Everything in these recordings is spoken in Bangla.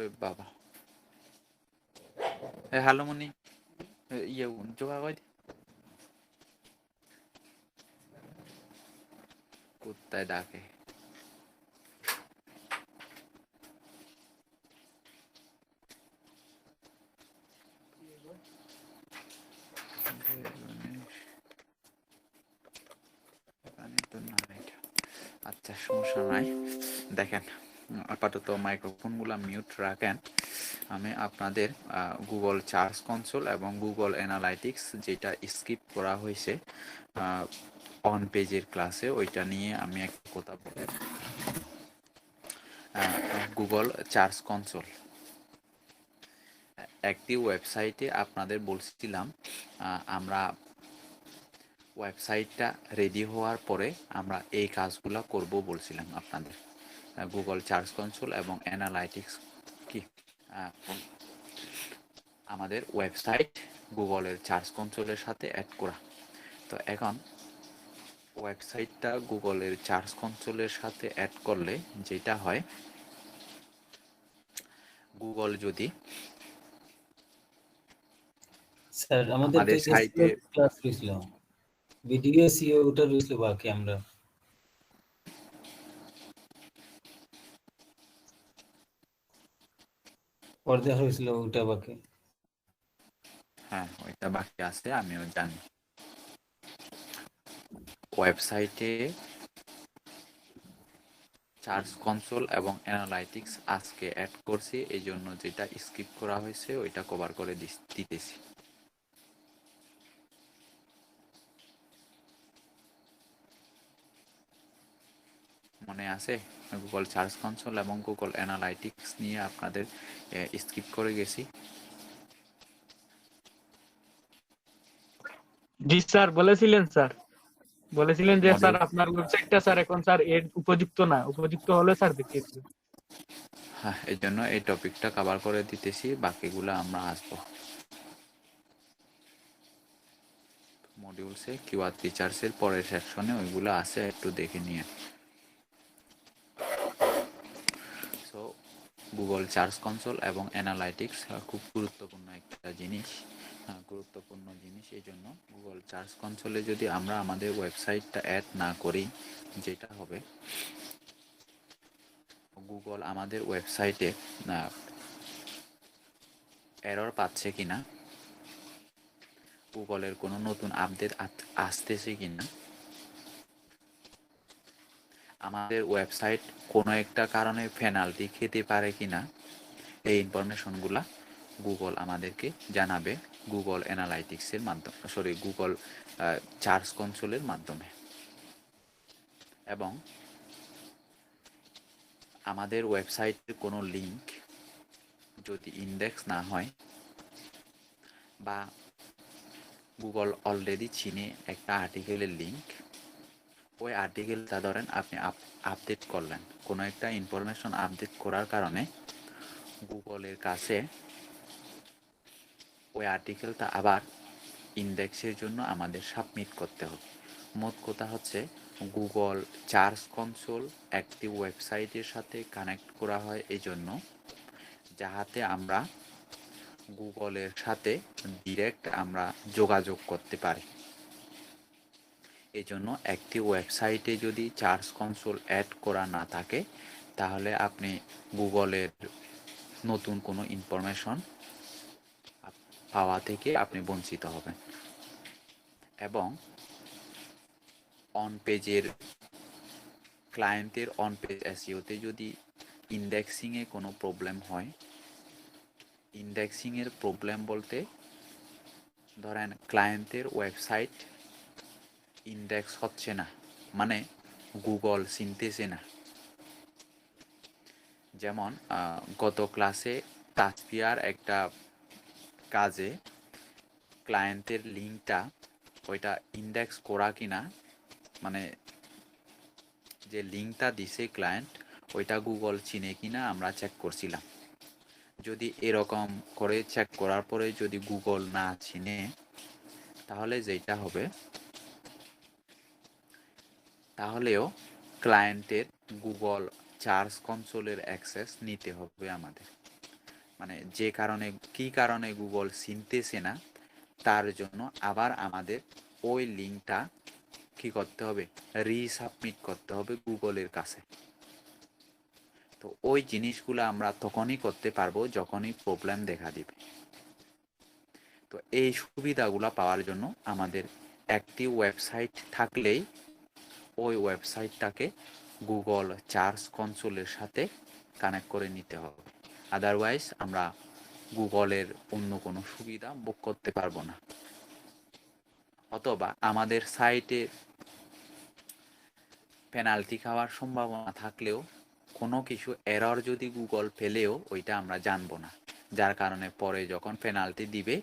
ওরে বাবা, হ্যালো মনি, ইয়ে জোগা কই কুত্তায় ডাকে। আচ্ছা, সমস্যা নাই। দেখেন, আপাতত মাইক্রোফোনগুলো মিউট রাখেন। আমি আপনাদের গুগল সার্চ কনসোল এবং গুগল অ্যানালাইটিক্স যেটা স্কিপ করা হয়েছে অন পেজের ক্লাসে, ওইটা নিয়ে আমি একটা কথা বলি। গুগল সার্চ কনসোল একটি ওয়েবসাইটে আপনাদের বলছিলাম, আমরা ওয়েবসাইটটা রেডি হওয়ার পরে আমরা এই কাজগুলো করব বলছিলাম আপনাদের। গুগল সার্চ কনসোল এবং অ্যানালাইটিক্স কি আমাদের ওয়েবসাইট গুগলের সার্চ কনসোলের সাথে অ্যাড করা। তো এখন ওয়েবসাইটটা গুগলের সার্চ কনসোলের সাথে অ্যাড করলে যেটা হয়, গুগল যদি স্যার আমাদের তো আমাদের সাইটে ক্লাস হয়েছিল, ভিডিও এসইও ওটা রয়েছিল বাকি, আমরা পর্দা হয়েছিল ওটা বাকি। হ্যাঁ, ওইটা বাকি আছে, আমিও জানি। ওয়েবসাইটে সার্চ কনসোল এবং অ্যানালাইটিক্স আজকে অ্যাড করছি, এই জন্য যেটা স্কিপ করা হয়েছে ওইটা কভার করে দিতেছি। মনে আছে? গুগল সার্চ কনসোল এবং গুগল অ্যানালাইটিক্স নিয়ে আপনাদের স্কিপ করে গেছি। জি স্যার, বলেছিলেন যে মডিউল স্যার আপনার ওয়েবসাইটটা স্যার এখন স্যার এর উপযুক্ত না, উপযুক্ত হলে স্যার দেখিয়েছিল। হ্যাঁ, এই জন্য এই টপিকটা কভার করে দিতেছি, বাকিগুলো আমরা আসবো মডিউলসে, কিওয়ার্ড ফিচার্সের পরের সেকশনে ওইগুলো আছে, একটু দেখে নিয়ে। সো গুগল সার্চ কনসোল এবং অ্যানালাইটিক্স খুব গুরুত্বপূর্ণ একটা জিনিস, এই জন্য গুগল সার্চ কনসোলে যদি আমরা আমাদের ওয়েবসাইটটা অ্যাড না করি, যেটা হবে গুগল আমাদের ওয়েবসাইটে এরর পাচ্ছে কিনা, গুগলের কোনো নতুন আপডেট আসতেছে কিনা, আমাদের ওয়েবসাইট কোনো একটা কারণে পেনাল্টি খেতে পারে কিনা, এই ইনফরমেশনগুলা গুগল আমাদেরকে জানাবে গুগল অ্যানালাইটিক্সের মাধ্যমে, গুগল সার্চ কনসোলের মাধ্যমে। এবং আমাদের ওয়েবসাইটের কোনো লিঙ্ক যদি ইন্ডেক্স না হয়, বা গুগল অলরেডি চিনে একটা আর্টিকেলের লিঙ্ক, ওই আর্টিকেলটা ধরেন আপনি আপডেট করলেন, কোনো একটা ইনফরমেশন আপডেট করার কারণে গুগলের কাছে ওই আর্টিকেলটা আবার ইন্ডেক্সের জন্য আমাদের সাবমিট করতে হবে। মোট কথা হচ্ছে, গুগল সার্চ কনসোল একটি ওয়েবসাইটের সাথে কানেক্ট করা হয় এই জন্য যাহাতে আমরা গুগলের সাথে ডিরেক্ট আমরা যোগাযোগ করতে পারি। এই জন্য একটি ওয়েবসাইটে যদি সার্চ কনসোল অ্যাড করা না থাকে, তাহলে আপনি গুগলের নতুন কোনো ইনফরমেশন পাওয়া থেকে আপনি বঞ্চিত হবেন। এবং অন পেজের ক্লায়েন্টের অন পেজ এসইওতে যদি ইন্ডেক্সিংয়ে কোনো প্রবলেম হয়, ইন্ডেক্সিংয়ের প্রবলেম বলতে ধরেন ক্লায়েন্টের ওয়েবসাইট ইন্ডেক্স হচ্ছে না, মানে গুগল চিনতেছে না। যেমন গত ক্লাসে তাসফিয়ার একটা কাজে ক্লায়েন্টের লিঙ্কটা ওইটা ইন্ডেক্স করা কিনা, মানে যে লিঙ্কটা দিছে ক্লায়েন্ট ওইটা গুগল চিনে কিনা আমরা চেক করছিলাম। যদি এরকম করে চেক করার পরে যদি গুগল না চিনে, তাহলে যেটা হবে, তাহলেও ক্লায়েন্টের গুগল সার্চ কনসোলের অ্যাক্সেস নিতে হবে আমাদের। মানে যে কারণে কি কারণে গুগল চিনতেছে না, তার জন্য আবার আমাদের ওই লিঙ্কটা কি করতে হবে, রিসাবমিট করতে হবে গুগলের কাছে। তো ওই জিনিসগুলো আমরা তখনই করতে পারবো যখনই প্রবলেম দেখা দিবে। তো এই সুবিধাগুলো পাওয়ার জন্য আমাদের একটি ওয়েবসাইট থাকলেই ওই ওয়েবসাইটটাকে গুগল সার্চ কনসোলের সাথে কানেক্ট করে নিতে হবে। আদারওয়াইজ আমরা গুগলের অন্য কোনো সুবিধা বুক করতে পারবো না। অথবা আমাদের সাইটে পেনাল্টি খাওয়ার সম্ভাবনা থাকলেও কোনো কিছু এরর যদি গুগল পেলেও ওইটা আমরা জানবো না, যার কারণে পরে যখন পেনাল্টি দিবে,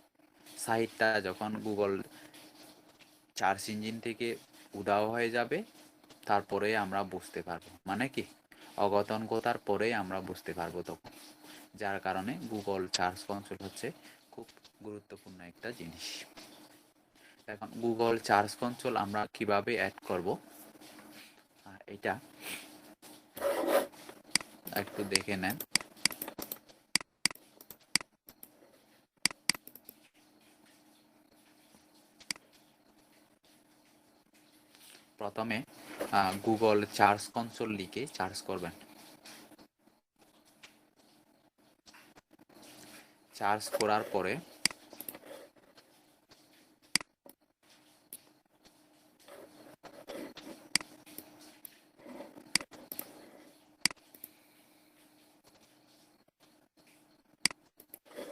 সাইটটা যখন গুগল সার্চ ইঞ্জিন থেকে উধাও হয়ে যাবে, তারপরে আমরা বুঝতে পারবো, মানে কি অগতানুগতার পরেই আমরা বুঝতে পারবো তখন। যার কারণে গুগল সার্চ কনসোল হচ্ছে খুব গুরুত্বপূর্ণ একটা জিনিস। এখন গুগল সার্চ কনসোল আমরা কিভাবে অ্যাড করব, এটা একটু দেখে নেন। প্রথমে গুগল সার্চ কনসোল লিখে সার্চ করবেন। সার্চ করার পরে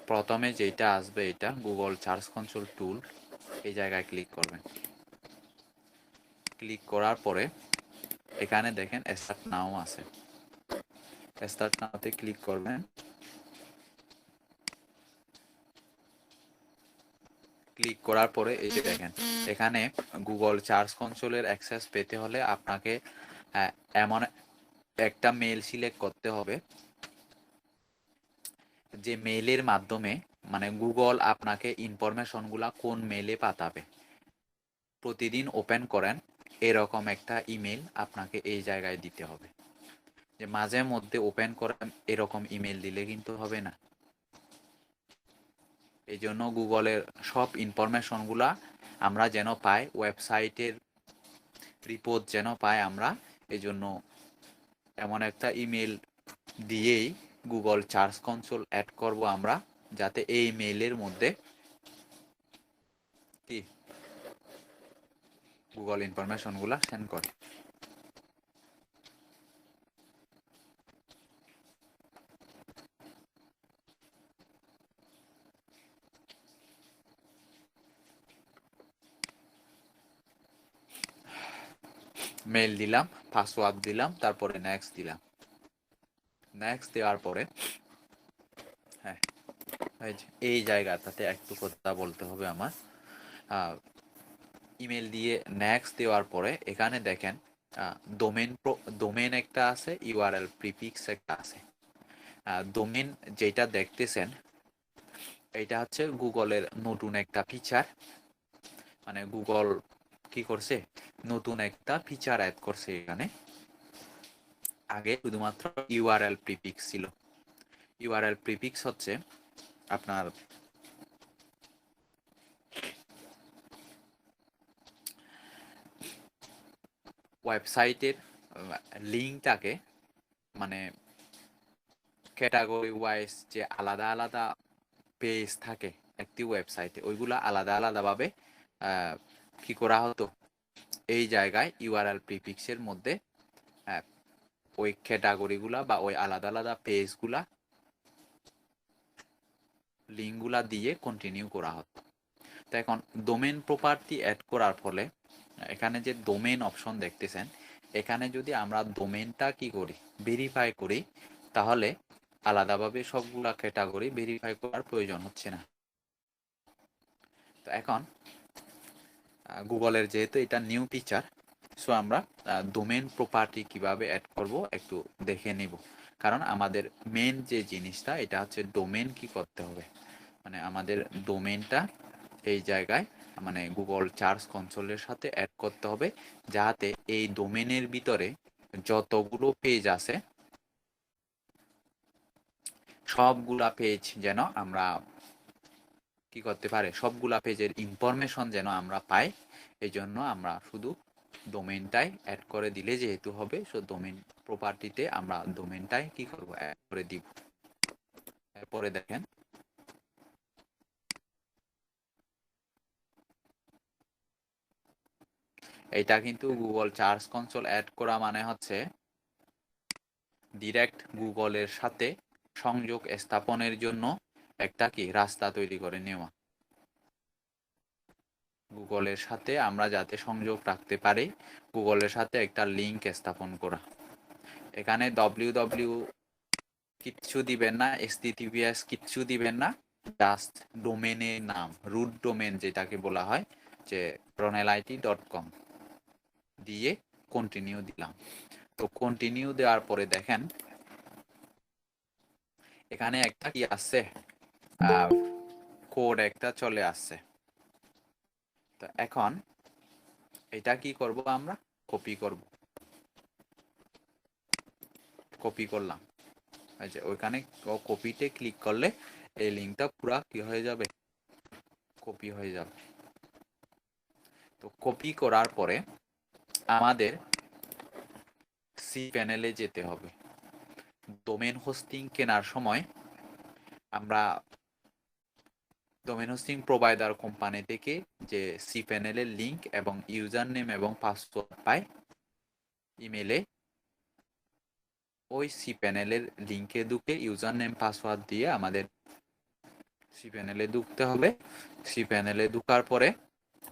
প্রথমে যেটা আসবে এটা গুগল সার্চ কনসোল টুল, এই জায়গায় ক্লিক করবেন। ক্লিক করার পরে এখানে দেখেন স্টার্ট নাও আছে, স্টার্ট নাওতে ক্লিক করবেন। ক্লিক করার পরে এই যে দেখেন এখানে গুগল সার্চ কনসোলের অ্যাক্সেস পেতে হলে আপনাকে এমন একটা মেল সিলেক্ট করতে হবে যে মেলের মাধ্যমে, মানে গুগল আপনাকে ইনফরমেশনগুলা কোন মেলে পাঠাবে, প্রতিদিন ওপেন করেন এরকম একটা ইমেল আপনাকে এই জায়গায় দিতে হবে। যে মাঝে মধ্যে ওপেন করেন এরকম ইমেল দিলে কিন্তু হবে না। এই জন্য গুগলের সব ইনফরমেশনগুলা আমরা যেন পাই, ওয়েবসাইটের রিপোর্ট যেন পাই আমরা, এই জন্য এমন একটা ইমেল দিয়েই গুগল সার্চ কনসোল অ্যাড করব আমরা, যাতে এই মেইলের মধ্যে কি গুগল ইনফরমেশনগুলা সেন্ড করে। মেইল দিলাম, পাসওয়ার্ড দিলাম, তারপরে নেক্সট দিলাম। নেক্সট দেওয়ার পরে হ্যাঁ এই জায়গাটাতে একটু কথা বলতে হবে আমার। ইমেল দিয়ে নেক্সট দেওয়ার পরে এখানে দেখেন ডোমেন একটা আছে, ইউআরএল প্রিফিক্স একটা আছে। ডোমেন যেটা দেখতেছেন এটা হচ্ছে গুগলের নতুন একটা ফিচার, মানে গুগল কি করছে, নতুন একটা ফিচার অ্যাড করছে এখানে। আগে শুধুমাত্র ইউআরএল প্রিফিক্স ছিল। ইউআরএল প্রিফিক্স হচ্ছে আপনার ওয়েবসাইটের লিঙ্কটাকে, মানে ক্যাটাগরি ওয়াইজ যে আলাদা আলাদা পেজ থাকে একটি ওয়েবসাইটে, ওইগুলা আলাদা আলাদাভাবে কি করা হতো, এই জায়গায় ইউআরএল প্রিফিক্সের মধ্যে ওই ক্যাটাগরিগুলা বা ওই আলাদা আলাদা পেজগুলা লিঙ্কগুলা দিয়ে কন্টিনিউ করা হতো। তো এখন ডোমেন প্রপার্টি অ্যাড করার ফলে এখানে যে ডোমেন অপশন দেখতেছেন, এখানে যদি আমরা ডোমেনটা কি করি, ভেরিফাই করি, তাহলে আলাদাভাবে সবগুলা ক্যাটাগরি ভেরিফাই করার প্রয়োজন হচ্ছে না। তো এখন গুগলের যেহেতু এটা নিউ ফিচার, সো আমরা ডোমেন প্রপার্টি কিভাবে অ্যাড করব একটু দেখে নিব। কারণ আমাদের মেন যে জিনিসটা এটা হচ্ছে ডোমেন কি করতে হবে, মানে আমাদের ডোমেনটা এই জায়গায় মানে গুগল সার্চ কনসোলের সাথে অ্যাড করতে হবে, যাতে এই ডোমেনের ভিতরে যতগুলো পেজ আছে সবগুলা পেজ যেন আমরা কি করতে পারে, সবগুলা পেজের ইনফরমেশন যেন আমরা পাই, এই জন্য আমরা শুধু ডোমেনটাই অ্যাড করে দিলে যেহেতু হবে, সো ডোমেন প্রপার্টিতে আমরা ডোমেনটাই কি করব, অ্যাড করে দিব। এরপরে দেখেন এটা কিন্তু গুগল সার্চ কনসোল অ্যাড করা মানে হচ্ছে ডিরেক্ট গুগলের সাথে সংযোগ স্থাপনের জন্য একটা কি রাস্তা তৈরি করে নেওয়া। গুগলের সাথে আমরা যাতে সংযোগ রাখতে পারি, গুগলের সাথে একটা লিংক স্থাপন করা। এখানে www কিচ্ছু দিবেন না, https কিচ্ছু দিবেন না, জাস্ট ডোমেনের নাম, রুট ডোমেন যেটাকে বলা হয়, যে ronelIT.com দিয়ে কন্টিনিউ দিলাম। তো কন্টিনিউ দেওয়ার পরে দেখেন এখানে একটা কি আসছে, কোড একটা চলে আসছে। তো এখন এটা কি করব, আমরা কপি করব। কপি করলাম, এই যে ওইখানে কপিতে ক্লিক করলে এই লিঙ্কটা পুরা কি হয়ে যাবে, কপি হয়ে যাবে। তো কপি করার পরে আমাদের সি প্যানেলে যেতে হবে। ডোমেন হোস্টিং কেনার সময় আমরা ডোমেন হোস্টিং প্রোভাইডার কোম্পানি থেকে যে সি প্যানেলের লিংক এবং ইউজার নেম এবং পাসওয়ার্ড পাই ইমেলে, ওই সি প্যানেলের লিংকে ঢুকে ইউজার নেম পাসওয়ার্ড দিয়ে আমাদের সি প্যানেলে ঢুকতে হবে। সি প্যানেলে ঢুকার পরে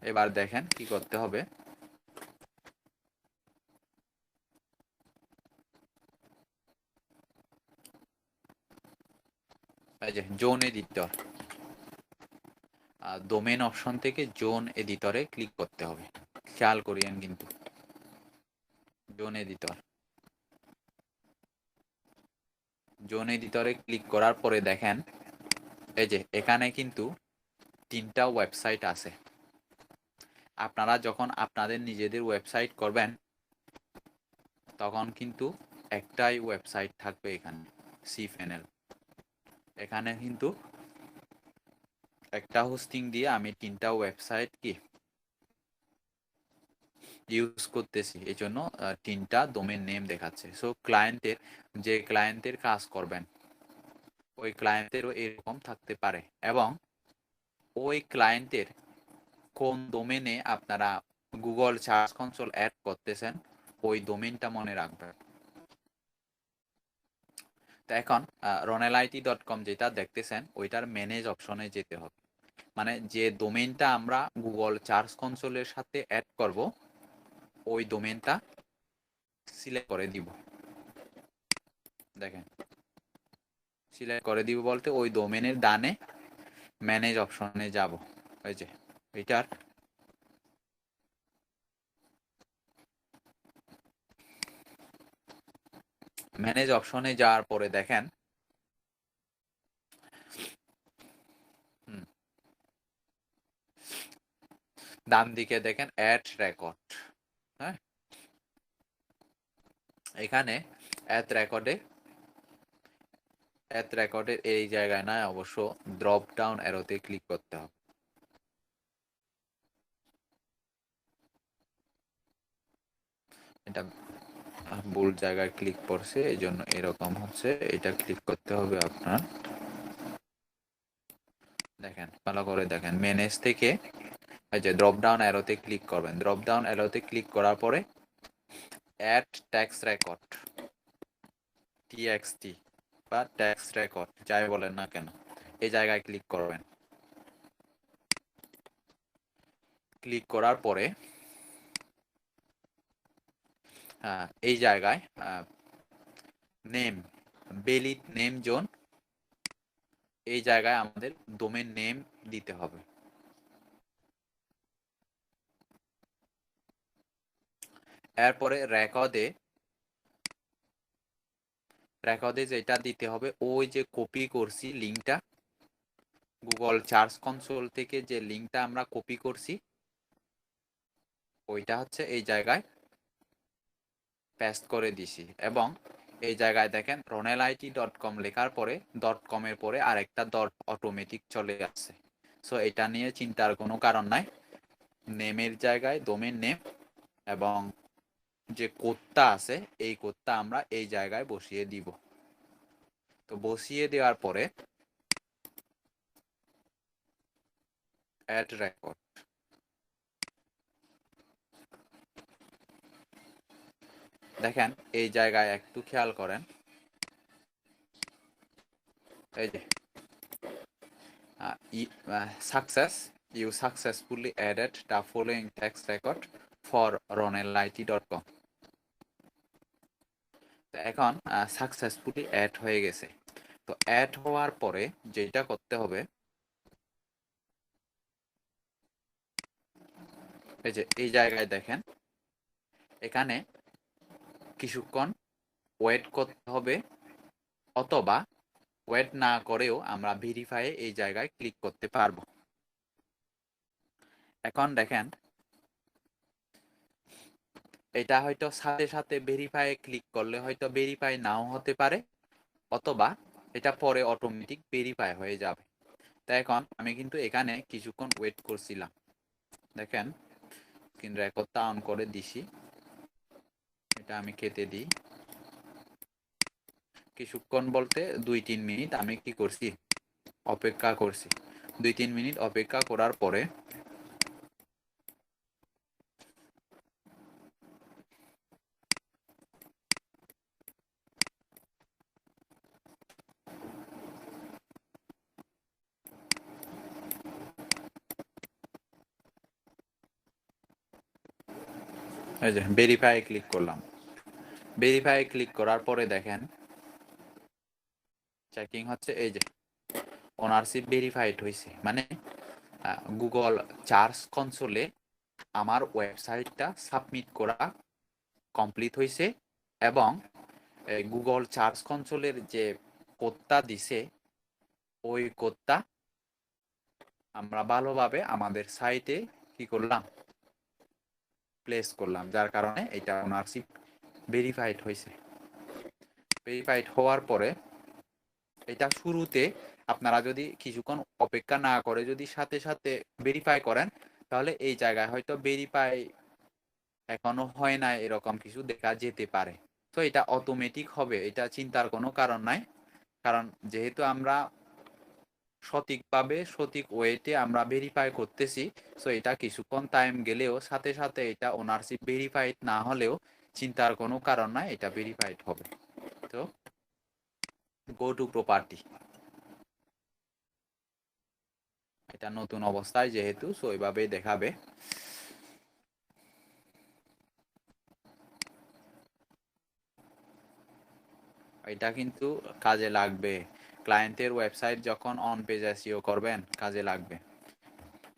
এবার দেখেন কি করতে হবে, এই যে জোন এডিটর, ডোমেন অপশন থেকে জোন এডিটরে ক্লিক করতে হবে। খেয়াল করিয়েন কিন্তু জোন এডিটর, জোন এডিটরে ক্লিক করার পরে দেখেন এই যে এখানে কিন্তু 3টা ওয়েবসাইট আছে। আপনারা যখন আপনাদের নিজেদের ওয়েবসাইট করবেন তখন কিন্তু একটাই ওয়েবসাইট থাকবে এখানে, সি প্যানেল। এখানে কিন্তু একটা হোস্টিং দিয়ে আমি 3টা ওয়েবসাইট কি ইউজ করতেছি, এই জন্য 3টা ডোমেন নেম দেখাচ্ছে। সো ক্লায়েন্টের, যে ক্লায়েন্টের কাজ করবেন ওই ক্লায়েন্টেরও এরকম থাকতে পারে, এবং ওই ক্লায়েন্টের কোন ডোমেনে আপনারা গুগল সার্চ কনসোল অ্যাড করতেছেন ওই ডোমেনটা মনে রাখবেন। তো এখন ronelIT.com যেটা দেখতেছেন ওইটার ম্যানেজ অপশনে যেতে হবে। মানে যে ডোমেনটা আমরা গুগল সার্চ কনসোলের সাথে অ্যাড করব ওই ডোমেনটা সিলেক্ট করে দিব। দেখেন সিলেক্ট করে দিব বলতে ওই ডোমেনের ডানে ম্যানেজ অপশনে যাব। এই যে এটার ম্যানেজ অপশনে যাওয়ার পরে দেখেন ডান দিকে দেখেন অ্যাড রেকর্ড। হ্যাঁ, এখানে অ্যাড রেকর্ডের এই জায়গায় না, অবশ্য ড্রপ ডাউন অ্যারোতে ক্লিক করতে হবে। এটা ভুল জায়গায় ক্লিক করছে, এই জন্য এরকম হচ্ছে। এটা ক্লিক করতে হবে আপনার। দেখেন ভালো করে দেখেন, ম্যানেজ থেকে এই যে ড্রপ ডাউন অ্যারোতে ক্লিক করবেন। ড্রপ ডাউন অ্যারোতে ক্লিক করার পরে অ্যাড ট্যাক্স রেকর্ড, টিএক্সটি বা ট্যাক্স রেকর্ড যাই বলেন না কেন, এই জায়গায় ক্লিক করবেন। ক্লিক করার পরে এই জায়গায় নেম, বেলিট নেম জোন, এই জায়গায় আমাদের ডোমেন নেম দিতে হবে। এরপরে রেকর্ডে যেটা দিতে হবে, ওই যে কপি করছি লিঙ্কটা, গুগল সার্চ কনসোল থেকে যে লিঙ্কটা আমরা কপি করছি ওইটা হচ্ছে এই জায়গায় পেস্ট করে দিছি, এবং এই জায়গায় দেখেন ronelIT.com লেখার পরে .com এর পরে আরেকটা ডট অটোমেটিক চলে আসছে। সো এটা নিয়ে চিন্তার কোনো কারণ নাই। নেমের জায়গায় ডোমেন নেম এবং যে কোডটা আছে এই কোডটা আমরা এই জায়গায় বসিয়ে দিব। তো বসিয়ে দেওয়ার পরে অ্যাড রেকর্ড, দেখেন এই জায়গায় একটু খেয়াল করেন, এই যে success, you successfully added the following text record for ronelIT.com। তো এখন সাকসেসফুলি অ্যাড হয়ে গেছে। তো অ্যাড হওয়ার পরে যেটা করতে হবে, এই যে এই জায়গায় দেখেন এখানে কিছুক্ষণ ওয়েট করতে হবে, অথবা ওয়েট না করেও আমরা ভেরিফাই এই জায়গায় ক্লিক করতে পারবো। এখন দেখেন এটা হয়তো সাথে সাথে ভেরিফাই ক্লিক করলে হয়তো ভেরিফাই নাও হতে পারে, অথবা এটা পরে অটোমেটিক ভেরিফাই হয়ে যাবে। তো এখন আমি কিন্তু এখানে কিছুক্ষণ ওয়েট করছিলাম, দেখেন কিন্তু রেকর্ডটা অন করে দিছি, এটা আমি কেটে দিই। কিছুক্ষণ বলতে 2-3 মিনিট আমি কি করছি, অপেক্ষা করছি। 2-3 মিনিট অপেক্ষা করার পরে এই যে ভেরিফাই ক্লিক করলাম। ভেরিফাই ক্লিক করার পরে দেখেন চেকিং হচ্ছে, এই যে ওনারশিপ ভেরিফাইড হয়েছে, মানে গুগল চার্জ কনসোলে আমার ওয়েবসাইটটা সাবমিট করা কমপ্লিট হয়েছে, এবং গুগল চার্জ কনসোলের যে কোডটা দিছে ওই কোডটা আমরা ভালোভাবে আমাদের সাইটে কি করলাম, প্লেস করলাম, যার কারণে এটা ওনারশিপ ভেরিফাইড হয়েছে। ভেরিফাইড হওয়ার পরে এটা শুরুতে আপনারা যদি কিছুক্ষণ অপেক্ষা না করে যদি সাথে সাথে ভেরিফাই করেন, তাহলে এই জায়গায় হয়তো ভেরিফাই এখনো হয় না এরকম কিছু দেখা যেতে পারে। তো এটা অটোমেটিক হবে, এটা চিন্তার কোনো কারণ নাই, কারণ যেহেতু আমরা সঠিকভাবে সঠিক ওয়েতে আমরা ভেরিফাই করতেছি, সো এটা কিছুক্ষণ টাইম গেলেও সাথে সাথে এটা ওনারশিপ ভেরিফাইড না হলেও চিন্তার কোনো কারণ নাই, এটা ভেরিফাইড হবে। তো গো টু প্রপার্টি, এটা নতুন অবস্থায় যেহেতু সো ওইভাবেই দেখাবে। এটা কিন্তু কাজে লাগবে, ক্লায়েন্টের ওয়েবসাইট যখন অন পেজ এসইও করবেন কাজে লাগবে।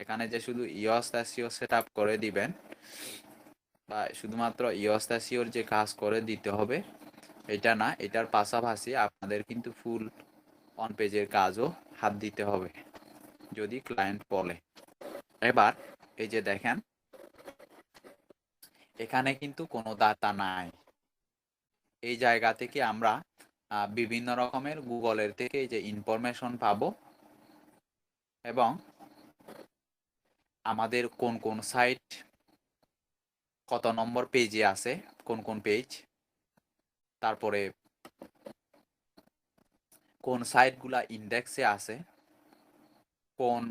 এখানে যে শুধু ইওস এসইও সেট আপ করে দিবেন বা শুধুমাত্র ইওস এসইওর যে কাজ করে দিতে হবে এটা না, এটার পাশাপাশি আপনাদের কিন্তু ফুল অন পেজের কাজও হাত দিতে হবে যদি ক্লায়েন্ট বলে। এবার এই যে দেখেন এখানে কিন্তু কোনো ডাটা নাই, এই জায়গা থেকে আমরা বিভিন্ন রকমের গুগলের থেকে এই যে ইনফরমেশন পাবো, এবং আমাদের কোন কোন সাইট কত নম্বর পেজে আছে, কোন কোন পেজ, তারপরে কোন সাইটগুলা ইন্ডেক্সে আছে, কোন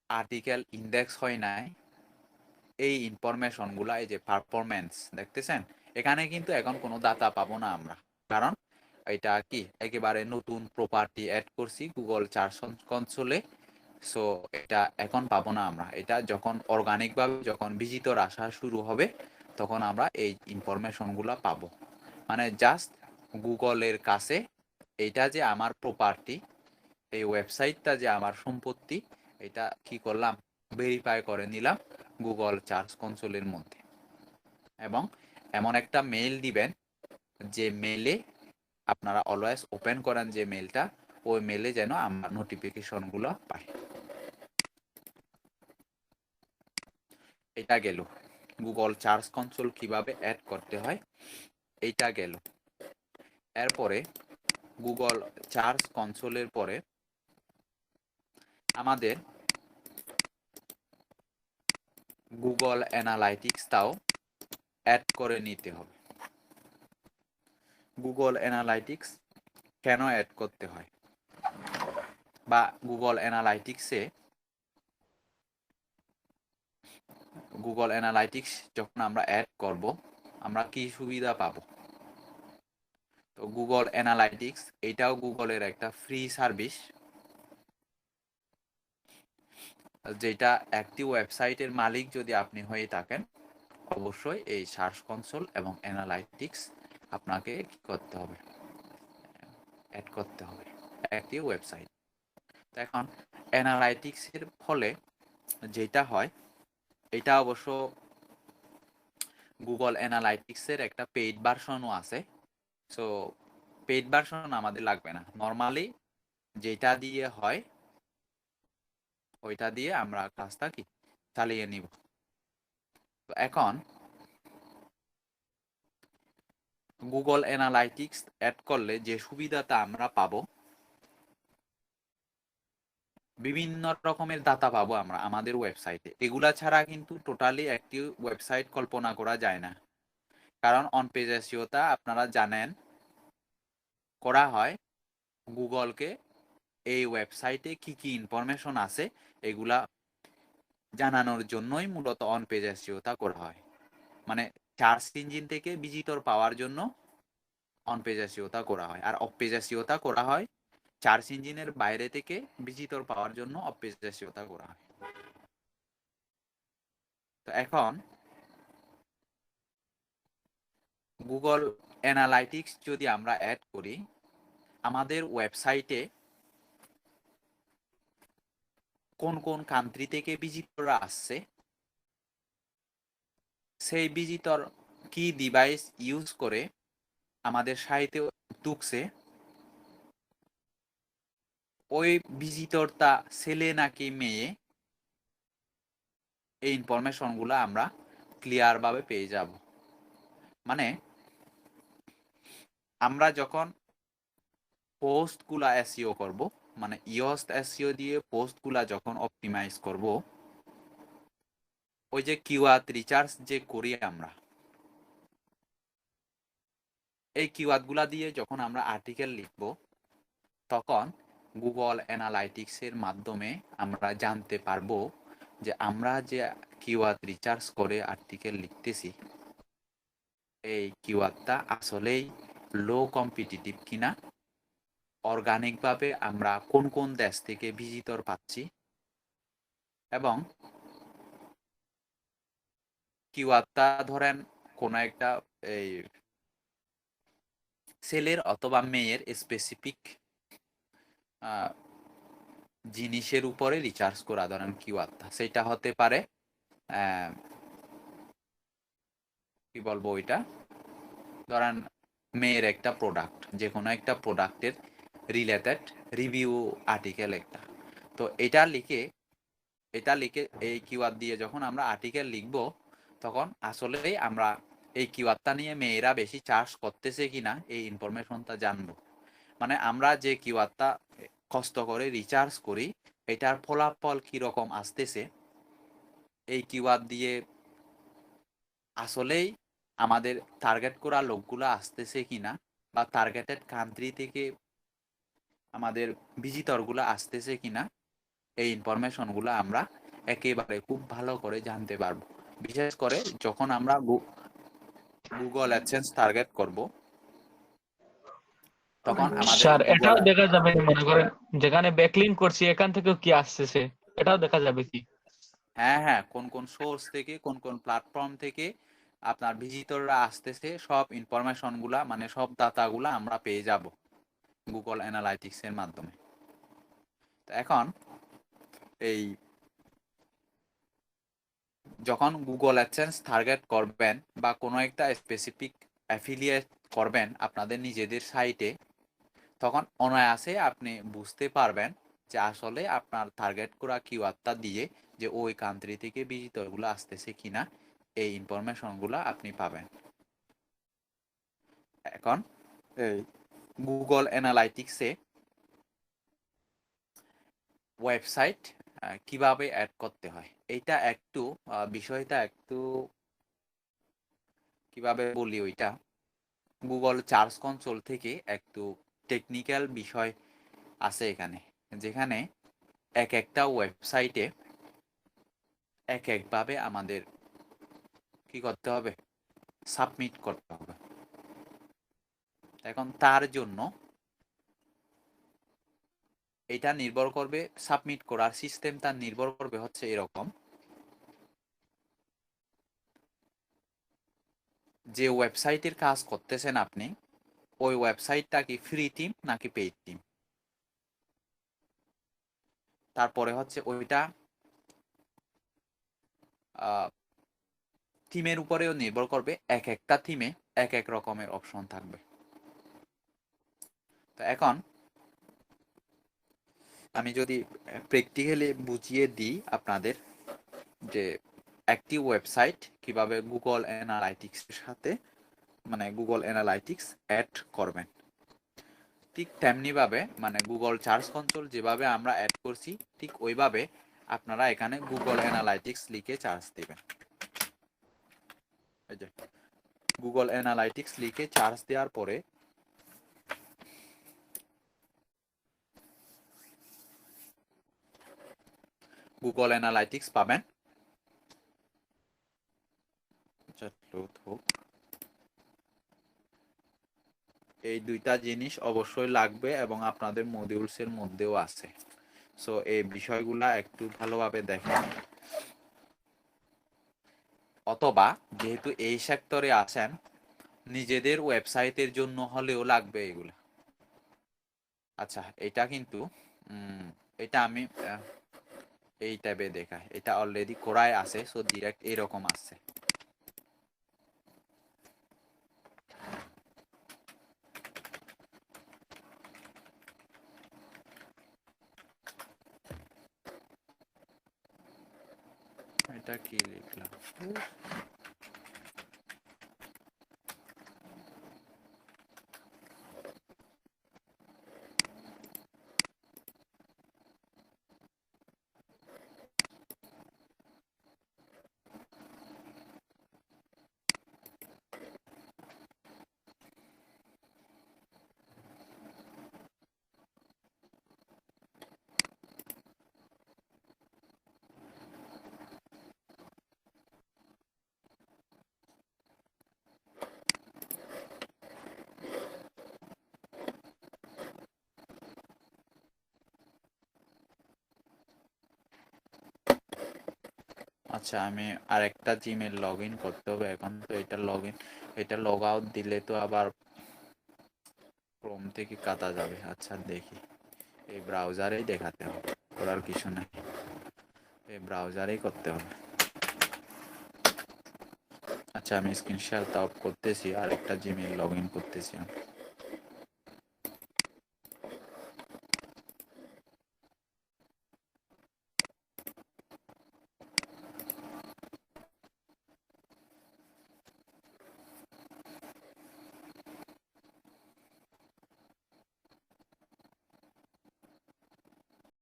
আর্টিকেল ইন্ডেক্স হয় নাই, এই ইনফরমেশনগুলা, এই যে পারফরমেন্স দেখতেছেন, এখানে কিন্তু এখন কোনো ডাটা পাবো না আমরা, কারণ এটা কি একেবারে নতুন প্রপার্টি অ্যাড করছি গুগল চার্জ কনসোলে। সো এটা এখন পাবো না আমরা, এটা যখন অর্গানিকভাবে যখন ভিজিটর আসা শুরু হবে তখন আমরা এই ইনফরমেশনগুলো পাবো। মানে জাস্ট গুগলের কাছে এইটা যে আমার প্রপার্টি, এই ওয়েবসাইটটা যে আমার সম্পত্তি, এটা কি করলাম, ভেরিফাই করে নিলাম গুগল চার্জ কনসোলের মধ্যে। এবং এমন একটা মেইল দিবেন যে মেইলে আপনারা অলওয়েজ ওপেন করেন, যে মেইলটা ওই মেইলে যেন আমরা নোটিফিকেশনগুলো পাই। এটা গেল গুগল চার্জ কনসোল কিভাবে অ্যাড করতে হয়, এইটা গেল। এরপরে গুগল সার্চ কনসোলের পরে আমাদের গুগল অ্যানালাইটিক্সটাও অ্যাড করে নিতে হবে। গুগল অ্যানালাইটিক্স কেন অ্যাড করতে হয়, বা গুগল অ্যানালাইটিক্স যখন আমরা অ্যাড করব আমরা কি সুবিধা পাবো? তো গুগল অ্যানালাইটিক্স এটাও গুগলের একটা ফ্রি সার্ভিস, যেটা একটি ওয়েবসাইটের মালিক যদি আপনি হয়ে থাকেন অবশ্যই এই সার্চ কনসোল এবং অ্যানালাইটিক্স আপনাকে কি করতে হবে, অ্যাড করতে হবে একটি ওয়েবসাইট। তো এখন অ্যানালাইটিক্সের ফলে যেটা হয়, এটা অবশ্য গুগল অ্যানালাইটিক্সের একটা পেইড ভার্সনও আছে। সো পেইড ভার্সন আমাদের লাগবে না, নর্মালি যেটা দিয়ে হয় ওইটা দিয়ে আমরা কাজটা কি চালিয়ে নিব। তো এখন গুগল অ্যানালাইটিক্স অ্যাড করলে যে সুবিধাটা আমরা পাবো, বিভিন্ন রকমের ডাটা পাবো আমরা আমাদের ওয়েবসাইটে। এগুলা ছাড়া কিন্তু টোটালি একটি ওয়েবসাইট কল্পনা করা যায় না, কারণ অন পেজ এসইওটা আপনারা জানেন করা হয় গুগলকে এই ওয়েবসাইটে কি কি ইনফরমেশন আছে এগুলা জানানোর জন্যই মূলত অন পেজ এসইওটা করা হয়। মানে সার্চ ইঞ্জিন থেকে ভিজিটর পাওয়ার জন্য অন পেজ এসইওটা করা হয়, আর অফ পেজ এসইওটা করা হয় সার্চ ইঞ্জিনের বাইরে থেকে ভিজিটর পাওয়ার জন্য অফ পেজ এসইওটা করা হয়। তো এখন গুগল অ্যানালাইটিক্স যদি আমরা অ্যাড করি, আমাদের ওয়েবসাইটে কোন কোন কান্ট্রি থেকে ভিজিটররা আসছে, সেই ভিজিটর কি ডিভাইস ইউজ করে আমাদের সাইটে ঢুকছে, ওই ভিজিটরটা ছেলে নাকি মেয়ে, এই ইনফরমেশনগুলো আমরা ক্লিয়ার ভাবে পেয়ে যাব। মানে আমরা যখন পোস্টগুলা এসইও করব, মানে ইওস্ট এসইও দিয়ে পোস্টগুলা যখন অপটিমাইজ করব, ওই যে কিওয়ার্ড রিসার্চ যে করি আমরা, এই কিওয়ার্ডগুলা দিয়ে যখন আমরা আর্টিকেল লিখব, তখন গুগল অ্যানালাইটিক্সের মাধ্যমে আমরা জানতে পারবো যে আমরা যে কিওয়ার্ড রিসার্চ করে আর্টিকেল লিখতেছি এই কিওয়ার্ডটা আসলেই লো কম্পিটিটিভ কিনা, অর্গানিকভাবে আমরা কোন কোন দেশ থেকে ভিজিটর পাচ্ছি, এবং কিওয়ার্ডটা ধরেন কোনো একটা এই ছেলের অথবা মেয়ের স্পেসিফিক জিনিসের উপরে রিসার্চ করা, ধরেন কিওয়ার্ডটা সেটা হতে পারে কি বলবো ওইটা, ধরেন মেয়ের একটা প্রোডাক্ট, যে কোনো একটা প্রোডাক্টের রিলেটেড রিভিউ আর্টিকেল একটা। তো এটা লিখে এই কিওয়ার্ড দিয়ে যখন আমরা আর্টিকেল লিখব, তখন আসলেই আমরা এই কিওয়ার্ডটা নিয়ে মেয়েরা বেশি চার্জ করতেছে কিনা এই ইনফরমেশনটা জানবো। মানে আমরা যে কিওয়ার্ডটা কষ্ট করে রিসার্চ করি এটার ফলাফল কিরকম আসতেছে, এই কিওয়ার্ড দিয়ে আসলেই আমাদের টার্গেট করা লোকগুলো আসতেছে কিনা, বা টার্গেটেড কান্ট্রি থেকে আমাদের ভিজিটরগুলো আসতেছে কিনা, এই ইনফরমেশনগুলো আমরা একেবারে খুব ভালো করে জানতে পারবো। বিশেষ করে যখন আমরা গুগল অ্যাডসেন্স টার্গেট করব, তখন আমাদের স্যার এটাও দেখা যাবে, মনে করেন যেখানে ব্যাকলিঙ্ক করছি এখান থেকেও কি আসতেছে এটাও দেখা যাবে কি? হ্যাঁ হ্যাঁ, কোন কোন সোর্স থেকে কোন কোন প্ল্যাটফর্ম থেকে আপনার ভিজিটররা আসতেছে সব ইনফরমেশনগুলা, মানে সব ডাটাগুলা আমরা পেয়ে যাব গুগল অ্যানালাইটিক্স এর মাধ্যমে। তো এখন এই যখন গুগল অ্যাডসেন্স টার্গেট করবেন বা কোনো একটা স্পেসিফিক অ্যাফিলিয়েট করবেন আপনাদের নিজেদের সাইটে, তখন অনায়াসে আপনি বুঝতে পারবেন যে আসলে আপনার টার্গেট করা কিওয়ার্ডটা দিয়ে যে ওই কান্ট্রি থেকে ভিজিটরগুলো আসতেছে কিনা, এই ইনফরমেশনগুলো আপনি পাবেন। এখন এই গুগল অ্যানালাইটিক্সে ওয়েবসাইট কিভাবে অ্যাড করতে হয়, এইটা একটু বিষয়টা একটু কিভাবে বলি, ওইটা গুগল সার্চ কনসোল থেকে একটু টেকনিক্যাল বিষয় আছে এখানে, যেখানে এক একটা ওয়েবসাইটে এক একভাবে আমাদের কি করতে হবে, সাবমিট করতে হবে। এখন তার জন্য এটা নির্ভর করবে, সাবমিট করার সিস্টেমটা নির্ভর করবে হচ্ছে এরকম, যে ওয়েবসাইটের কাজ করতেছেন আপনি, ওই ওয়েবসাইটটা কি ফ্রি টিম নাকি পেইড টিম। তারপরে হচ্ছে ওইটা টিমের উপরেও নির্ভর করবে, এক একটা টিমে এক এক রকমের অপশন থাকবে। তো এখন আমি যদি প্র্যাকটিক্যালি বুঝিয়ে দিই আপনাদের, যে একটি ওয়েবসাইট কিভাবে গুগল অ্যানালাইটিক্সের সাথে, মানে গুগল অ্যানালাইটিক্স অ্যাড করবেন, ঠিক তেমনিভাবে মানে গুগল সার্চ কনসোল যেভাবে আমরা অ্যাড করছি, ঠিক ওইভাবে আপনারা এখানে গুগল অ্যানালাইটিক্স লিখে সার্চ দিবেন। এই যে গুগল অ্যানালাইটিক্স লিখে সার্চ দেওয়ার পরে গুগল অ্যানালাইটিক্স পাবেন। এই দুইটা জিনিস অবশ্যই লাগবে এবং আপনাদের মডিউলসের মধ্যেও আছে। সো এই বিষয়গুলা একটু ভালোভাবে দেখেন, অথবা যেহেতু এই সেক্টরে আছেন, নিজেদের ওয়েবসাইটের জন্য হলেও লাগবে এগুলা। আচ্ছা, এটা কিন্তু এটা আমি এই ট্যাবে দেখাই, এটা অলরেডি করাই আছে, সো ডিরেক্ট এরকম আছে। এটা কি লিখলাম, আচ্ছা আমি আরেকটা জিমেল লগ ইন করতে হবে এখন, তো এটা লগ আউট দিলে তো আবার ক্রোম থেকে কাটা যাবে। আচ্ছা দেখি, এই ব্রাউজারেই দেখাতে হবে, করার কিছু নাই, এই ব্রাউজারেই করতে হবে। আচ্ছা আমি স্ক্রিনশট আউট করতেছি, আরেকটা জিমেল লগ ইন করতেছি আমি।